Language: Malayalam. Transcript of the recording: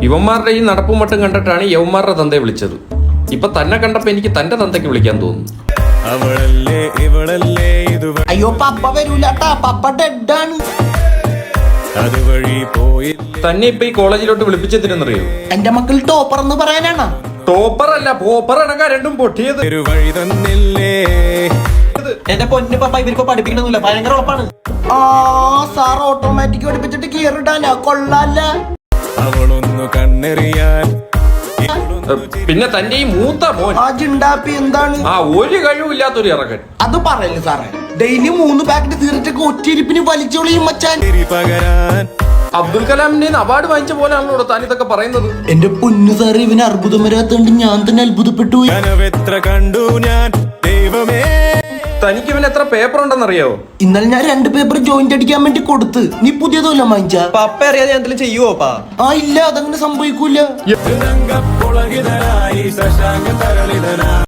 ഇവന്മാരുടെ ഈ നടപ്പും മട്ടും കണ്ടിട്ടാണ് യവന്മാരുടെ തന്തയെ വിളിച്ചത്. ഇപ്പൊ തന്നെ കണ്ടപ്പോ എനിക്ക് തന്റെ തന്തയ്ക്ക് വിളിക്കാൻ തോന്നുന്നു. അയ്യോ പപ്പ വരൂലട്ടാ, പപ്പ ഡെഡാണ്. തന്നെ ഇപ്പൊ ഈ കോളേജിലോട്ട് വിളിപ്പിച്ചതിനെന്നറിയോ? എന്റെ മക്കൾ ടോപ്പർ എന്ന് പറയാനാണ്. ടോപ്പർ അല്ല, പോപ്പർ അടക്കം രണ്ടും പൊട്ടിയത്. എന്റെ പൊന്നു പപ്പ ഇവർക്ക് പഠിപ്പിക്കണമെന്നില്ല, ഭയങ്കര ഉറപ്പാണ്. ആ സാർ ഓട്ടോമാറ്റിക് പഠിപ്പിച്ചിട്ട് ഗിയർ ഇടാനാ, കൊള്ളാല്ല. അവളൊന്നു കണ്ണെറിയാൻ. പിന്നെ തന്റെ ഈ മൂത്ത മോൻ ആ ജിണ്ടാപ്പി എന്താണ്? ആ ഒരു കഴിവില്ലാത്തൊരു ഇറക്കൻ. അത് പറയല്ലേ സാറേ, ഡെയിലി 3 പാക്കറ്റ് തീർച്ചയൊക്കെ ഒറ്റയിരിപ്പിന് വലിച്ചോളിയും മച്ചാൻ. പകരാൻ അബ്ദുൽ കലാമിന്റെ അവാർഡ് വാങ്ങിച്ച പോലെയാണല്ലോ താൻ ഇതൊക്കെ പറയുന്നത്. എന്റെ പൊന്നു സാറേ, ഇവന് അർബുദം വരാത്തോണ്ട് ഞാൻ തന്നെ അത്ഭുതപ്പെട്ടു. കനവെത്ര കണ്ടു ഞാൻ ദൈവമേ. തനിക്ക് ഇവൻ എത്ര പേപ്പർ ഉണ്ടെന്നറിയോ? ഇന്നലെ ഞാൻ 2 പേപ്പർ ജോയിന്റ് അടിക്കാൻ വേണ്ടി കൊടുത്ത്. നീ പുതിയതല്ല വാങ്ങിച്ച? പപ്പ അറിയാതെ എന്തെങ്കിലും ചെയ്യുവോപ്പാ? ആ ഇല്ല, അതങ്ങനെ സംഭവിക്കൂല.